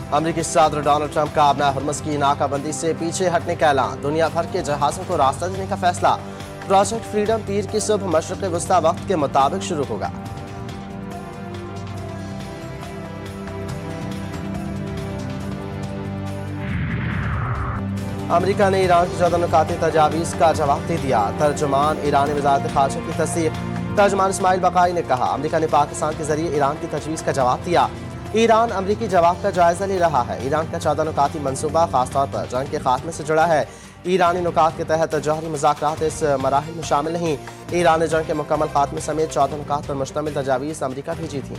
अमरीकी सदर Donald Trump का अपना हरमस की नाकाबंदी से पीछे हटने का ऐलान। दुनिया भर के जहाजों को रास्ता देने का फैसला। प्रोजेक्ट फ्रीडम पीर की सुबह मशरक़ वस्ता वक्त के मुताबिक शुरू होगा। अमरीका ने ईरान की 14 नुकाती तजावीज़ का जवाब दे दिया। तर्जुमान ईरानी वज़ारत ख़ारजा की तस्दीक। तर्जुमान इस्माइल बकाई ने कहा, अमरीका ने पाकिस्तान के जरिए ईरान की तजवीज़ का जवाब दिया। ईरान अमरीकी जवाब का जायजा ले रहा है। ईरान का 14 नुकाती मनसूबा खासतौर पर जंग के खात्मे से जुड़ा है। ईरानी नुकात के तहत जौहरी मुज़ाकरात इस मराहिल में शामिल नहीं। ईरान ने जंग के मुकम्मल खात्मे समेत 14 नुकात पर मुश्तमिल तजावीज़ अमरीका भेजी थी।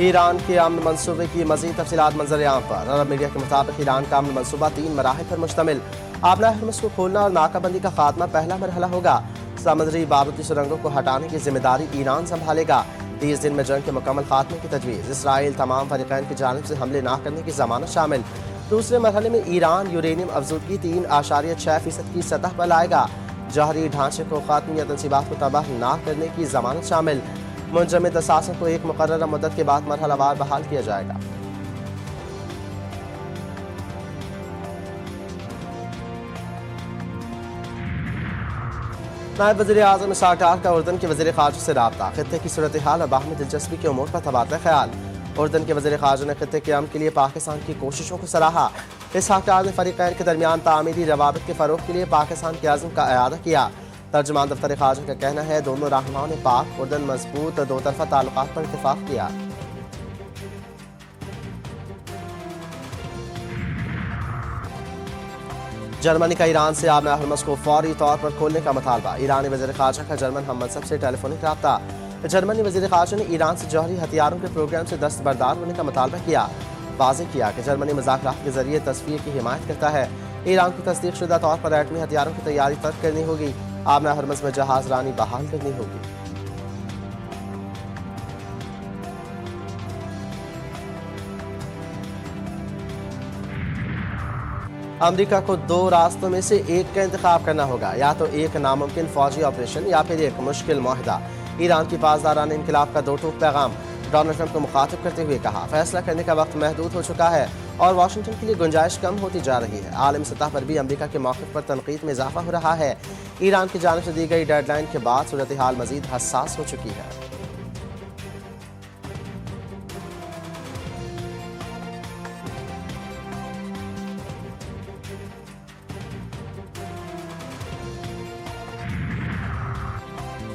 ईरान के अमन मनसूबे की मज़ीद तफसीलात मंजर-ए-आम पर। अरब मीडिया के मुताबिक ईरान का अमन मनसूबा 3 मराहिल पर मुश्तमिल। अपना हरमस को खोलना और नाकाबंदी का खात्मा पहला मरहला होगा। समुद्री बारूदी सुरंगों को हटाने की जिम्मेदारी ईरान संभालेगा। 30 दिन में जंग के मुकम्मल खात्मे की तजवीज़। इसराइल तमाम फरीक़ैन की जानिब से हमले न करने की ज़मानत शामिल। दूसरे मरहले में ईरान यूरेनियम अफजूदगी 3.6% की सतह पर लाएगा। जौहरी ढांचे को ख़ात्मे या तनसीबात को तबाह न करने की ज़मानत शामिल। मुंजमद असासों को एक मुकर्ररा मुद्दत के बाद मरहलावार बहाल किया जाएगा। नायब वज़ीर-ए-आज़म इसहाक़ डार का उर्दन के वज़ीर ख़ारजा से राब्ता। खित्ते की सूरत हाल और बाहमी दिलचस्पी के उमूर पर तबादला ख्याल। उर्दन के वज़ीर ख़ारजा ने खित्ते के अमन के लिए पाकिस्तान की कोशिशों को सराहा। इसहाक़ डार ने फ़रीक़ैन के दरमियान तामीरी रवाबित के फ़रोग़ के लिए पाकिस्तान के अज़्म का इआदा किया। तर्जुमान दफ्तर ख़ारजा का कहना है, दोनों रहनुमाओं ने पाक उर्दन मजबूत दो तरफ़ा ताल्लुकात पर इत्तेफ़ाक़ किया। जर्मनी का ईरान से आबना हरमस को फौरी तौर पर खोलने का मुतालबा। ईरानी वज़ीर ख़ारजा का जर्मन हम मनसब से टेलीफोनिक रब्ता। जर्मनी वज़ीर ख़ारजा ने ईरान से जौहरी हथियारों के प्रोग्राम से दस्तबरदार होने का मुतालबा किया। वाज़ेह किया कि जर्मनी मुज़ाकरात के जरिए तस्वीर की हिमायत करता है। ईरान को तस्दीक शुदा तौर पर एटमी हथियारों की तैयारी तर्क करनी होगी। आबना हरमस में जहाज रानी बहाल करनी होगी। अमरीका को 2 रास्तों में से एक का इंतखाब करना होगा, या तो एक नामुमकिन फौजी ऑपरेशन या फिर एक मुश्किल मुआहदा। ईरान की पासदाराना इनकलाब का दो टूक पैगाम। डोनाल्ड ट्रंप को मुखातिब करते हुए कहा, फैसला करने का वक्त महदूद हो चुका है और वाशिंगटन के लिए गुंजाइश कम होती जा रही है। आलमी सतह पर भी अमरीका के मौक़िफ़ पर तनकीद में इजाफा हो रहा है। ईरान की जानिब से दी गई डेडलाइन के बाद सूरत हाल मज़ीद हसास हो चुकी है।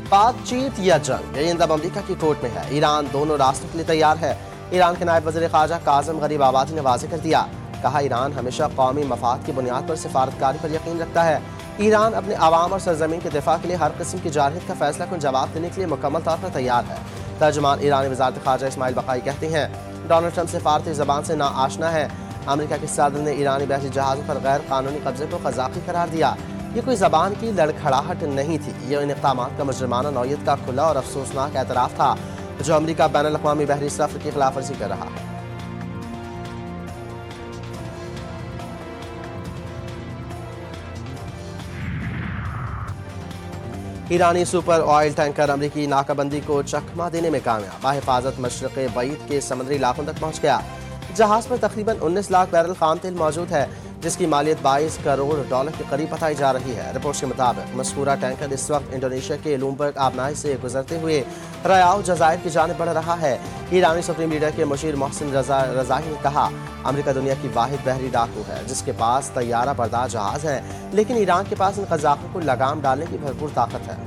बातचीत या जंग, ये अब अमरीका की कोर्ट में है। ईरान दोनों रास्तों के लिए तैयार है। ईरान के नायब वज़ीर ख़ारजा काज़िम गरीबाबादी ने वाज़ेह कर दिया। कहा, ईरान हमेशा कौमी मफाद की बुनियाद पर सिफारतकारी पर यकीन रखता है। ईरान अपने आवाम और सरजमीन के दिफा के लिए हर किस्म की जारहियत का फैसला कुन जवाब देने के लिए मुकम्मल तौर पर तैयार है। तर्जुमान ईरानी वज़ारत ख़ारजा इस्माइल बकाई कहते हैं, डोनाल्ड ट्रंप सिफारती ज़बान से ना आशना है। अमरीका के सदर ने ईरानी बहरी जहाज़ों पर गैर कानूनी कब्जे को क़ज़ाक़ी करार दिया। ये कोई ज़बान की लड़खड़ाहट नहीं थी, ये इन इक़दामात का मुजरिमाना नौयत का खुला और अफसोसनाक एतराफ़ था जो अमरीका बैनुल अक़वामी बहरी सफ़र की खिलाफ वर्जी कर रहा है। ईरानी सुपर ऑयल टैंकर अमरीकी नाकाबंदी को चकमा देने में कामयाब। बाहिफाजत मशरक़ बईद के समुद्री इलाकों तक पहुँच गया। जहाज़ पर तकरीबन 19 लाख बैरल खाम तेल मौजूद है, जिसकी मालियत 22 करोड़ डॉलर के करीब बताई जा रही है। रिपोर्ट्स के मुताबिक मज़कूरा टैंकर इस वक्त इंडोनेशिया के लूमबर्ग आबनाई से गुजरते हुए रयाव जज़ायर की जानिब बढ़ रहा है। ईरानी सुप्रीम लीडर के मुशीर मोहसिन रज़ाई ने कहा, अमरीका दुनिया की वाहिद बहरी डाकू है जिसके पास तैयारा बरदार जहाज़ है, लेकिन ईरान के पास इन क़ज़ाक़ों को लगाम डालने की भरपूर ताकत है।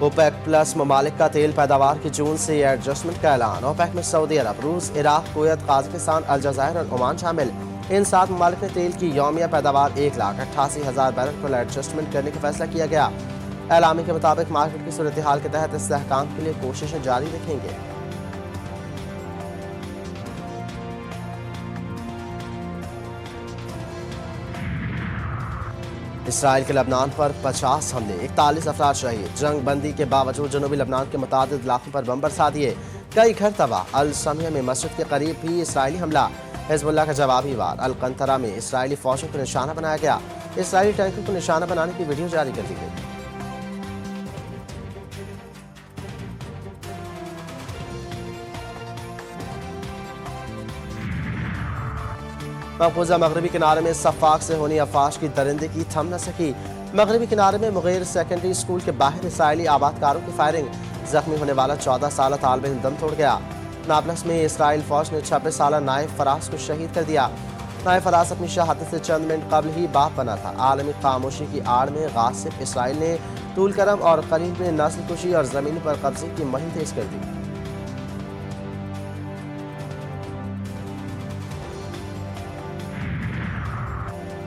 ओपेक प्लस ममालिक का तेल पैदावार की जून से एडजस्टमेंट का ऐलान। ओपेक में सऊदी अरब, रूस, इराक, कुवैत, काज़ाकिस्तान, अलजाज़ायर और ओमान शामिल। इन 7 ममालिक ने तेल की यौमिया पैदावार 1,88,000 बैरल पर एडजस्टमेंट करने का फैसला किया गया। ऐलामी के मुताबिक मार्केट की सूरत हाल के तहत इस्तेहकाम के लिए कोशिशें जारी रखेंगे। इसराइल के लबनान पर 50 हमले, 41 अफराद शहीद। जंग बंदी के बावजूद जनूबी लबनान के मुतादिद इलाकों पर बम बरसा दिए, कई घर तबाह। अल समिया में मस्जिद के करीब भी इसराइली हमला। हिजबुल्लाह का जवाबी वार अलकंतरा में इसराइली फौजों को निशाना बनाया गया। इसराइली टैंकों को निशाना बनाने की वीडियो जारी कर दी गई। मकबूजा मगरबी किनारे में सफाक से होनी अफवाज की दरिंदगी थम न सकी। मगरबी किनारे में मुगैर सेकेंडरी स्कूल के बाहर इसराइली आबादकारों की फायरिंग, जख्मी होने वाला 14 साल तालिब इल्म दम तोड़ गया। नाबलस में इसराइल फौज ने 26 साल नायब फराज को शहीद कर दिया। नायब फराज अपनी शहादत से चंद मिनट कबल ही बाप बना था। आलमी खामोशी की आड़ में गासिब इसराइल ने तूल करम और करीब में नस्ल कुशी और जमीन पर कब्जे की मुहिम तेज कर दी।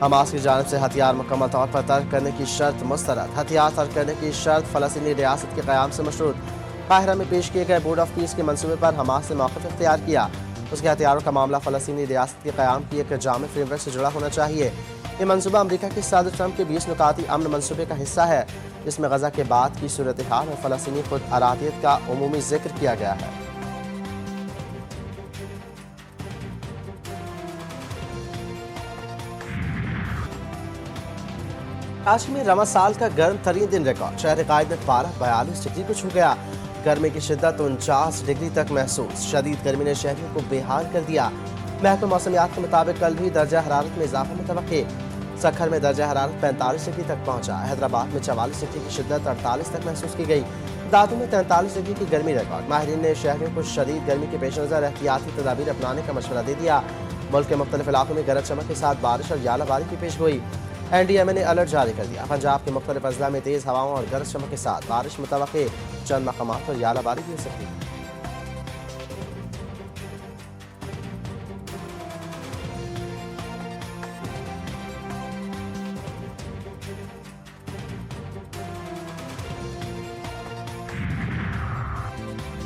हमास की जानिब से हथियार मुकम्मल तौर पर तर्क करने की शर्त मुस्तरद। हथियार तर्क करने की शर्त फलस्तीनी रियासत के क़याम से मशरूत। काहिरा में पेश किए गए बोर्ड ऑफ पीस के मंसूबे पर हमास ने मौक़िफ़ इख्तियार किया। उसके हथियारों का मामला फलस्तीनी रियासत के क़याम की एक जाम फ्रेमवर्क से जुड़ा होना चाहिए। ये मंसूबा अमरीका के सदर ट्रंप के 20 नुकाती अमन मंसूबे का हिस्सा है, जिसमें गज़ा के बाद की सूरत हाल और फलस्तीनी खुद अरादियत का उमूमी जिक्र किया गया है। कराची में रमज़ान साल का गर्म तरीन दिन रिकॉर्ड। शहर कायद में पारा 42 डिग्री को छू गया। गर्मी की शिद्दत 49 डिग्री तक महसूस। शदीद गर्मी ने शहरियों को बेहाल कर दिया। महकमा मौसमियात के मुताबिक कल भी दर्जा हरारत में इजाफा मुतवक्के। सखर में दर्जा हरारत 45 डिग्री तक पहुंचा। हैदराबाद में 44 डिग्री की शिद्दत 48 तक महसूस की गई। दादू में 43 डिग्री की गर्मी रिकॉर्ड। माहिरीन ने शहरियों को शदीद गर्मी के पेश नज़र एहतियाती तदाबीर अपनाने का मशवरा दे दिया। मुल्क के मुख्तलिफ इलाकों में गरज चमक के साथ बारिश और यालाबारी की पेश गोई। NDMA ने अलर्ट जारी कर दिया। पंजाब के मुख्तलिफ अजला में तेज़ हवाओं और गरज चमक के साथ बारिश मुतवक्के। चंद मकामात पर यालाबारी भी हो सकती है।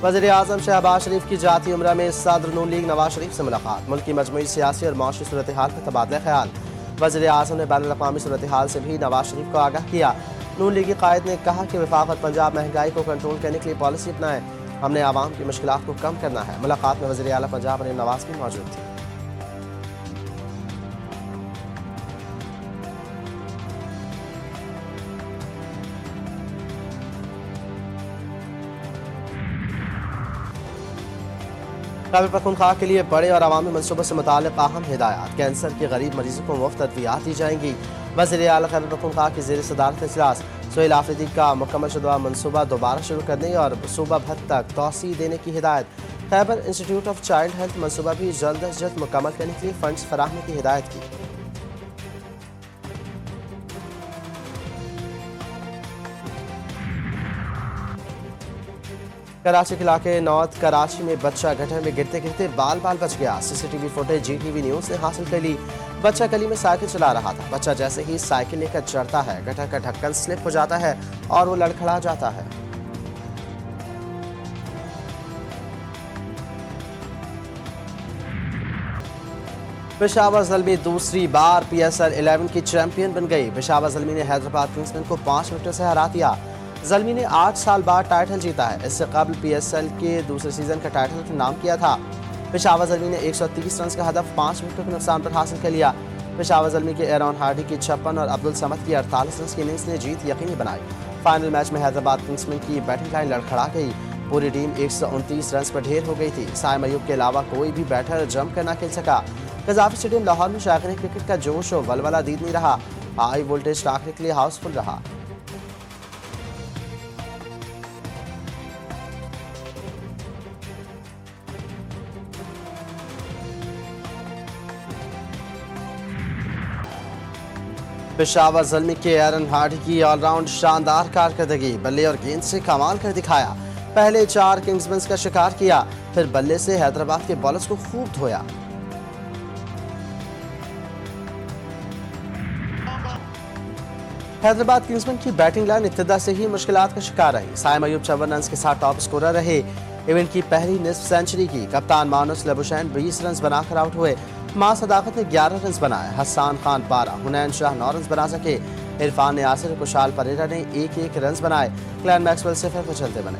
वज़ीर आज़म शहबाज शरीफ की जाती उम्रा में सदर नून लीग नवाज शरीफ से मुलाकात। मुल्क की मजमूई सियासी और माशी सूरत हाल पर तबादला ख्याल। वज़ीर आज़म ने बैनुल अक़वामी सूरत हाल से भी नवाज शरीफ को आगाह किया। नून लीगी कायद ने कहा कि वफाकत पंजाब महंगाई को कंट्रोल करने के लिए पॉलिसी अपनाएं। हमने आवाम की मुश्किलात को कम करना है। मुलाकात में वज़ीर आला पंजाब मरीम नवाज भी मौजूद थे। खैबर पख्तूनख्वा के लिए बड़े और अवामी मनसूबों से मुताल्लिक़ अहम हिदायत। कैंसर के गरीब मरीजों को मुफ्त अद्वियात दी जाएंगी। वज़ीर आला खैबर पख्तूनख्वा की ज़ेर सदारत इजलास। सोहेल आफरीदी का मुकम्मल शुदा मनसूबा दोबारा शुरू करने और सूबा भर तक तोसी देने की हिदायत। Khyber institute of child health मनसूबा भी जल्द अज जल्द मुकम्मल करने के लिए फंड्स फराहमी की हिदायत की। कराची के इलाके नॉर्थ कराची में बच्चा गटर में गिरते गिरते बाल बाल बच गया। CCTV फुटेज GTV न्यूज़ ने हासिल कर ली। बच्चा गली में साइकिल चला रहा था। बच्चा जैसे ही साइकिल लेकर चढ़ता है, गटर का ढक्कन स्लिप हो जाता है और वो लड़खड़ा जाता है। पेशावर ज़ल्मी दूसरी बार PSL 11 की चैंपियन बन गई। पेशावर ज़ल्मी ने हैदराबाद किंग्समैन को 5 विकेट से हरा दिया। ज़ल्मी ने 8 साल बाद टाइटल जीता है। इससे कबल PSL के दूसरे सीजन का टाइटल नाम किया था। पेशावर ज़ल्मी ने 130 रन का हदफ 5 विकेटों के नुकसान पर हासिल कर लिया। पेशावर ज़ल्मी के एरॉन हार्डी की 56 और अब्दुल समद की 48 रन की इनिंग्स ने जीत यकीनी बनाई। फाइनल मैच में हैदराबाद किंग्समैन की बैटिंग लाइन लड़खड़ा गई। पूरी टीम 129 रन पर ढेर हो गई थी। साइम अयूब के अलावा कोई भी बैटर जमकर न खेल सका। कज़ाफ़ी स्टेडियम लाहौर में शायकीन क्रिकेट का जोश और वलवला दीद नहीं रहा। हाई वोल्टेज टाकरे के लिए हाउसफुल रहा। पेशावर ज़ल्मी के एरन हार्डी की ऑलराउंड शानदार कारकर्दगी। बल्ले और गेंद से कमाल कर दिखाया। पहले 4 किंग्समैन का शिकार किया, फिर बल्ले से हैदराबाद के बॉलर्स को खूब धोया। हैदराबाद किंग्समैन की बैटिंग लाइन इब्तिदा से ही मुश्किलात का शिकार रही। साइम अयूब 54 रन के साथ टॉप स्कोरर रहे। इवेंट की पहली निस्फ सेंचुरी की। कप्तान मानुस लबुशैन 20 रन बनाकर आउट हुए। मां सदाकत ने 11 रन बनाए। हसन खान 12, हुनैन शाह 9 रन बना सके। इरफान यासिर, कुशाल परेरा ने 1-1 रन बनाए। क्लैन मैक्सवेल 0 पर चलते बने।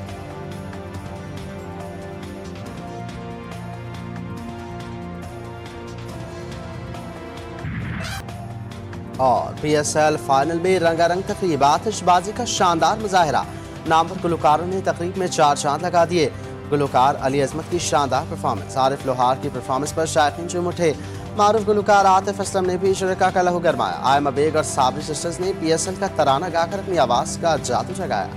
और PSL फाइनल में रंगारंग तकरीब, आतिशबाजी का शानदार मुजाहरा। नामवर गुलकारों ने तकरीब में 4 चांद लगा दिए। गुलकार अली अजमत की शानदार परफॉर्मेंस, आरिफ लोहार की परफॉर्मेंस पर शायकीन झूम उठे। मारूफ गुलकार आतिफ असलम ने भी शुरका का लहू गरमाया। आयमा बेग और साबरी सिस्टर्स ने PSL का तराना गाकर अपनी आवाज़ का जादू जगाया।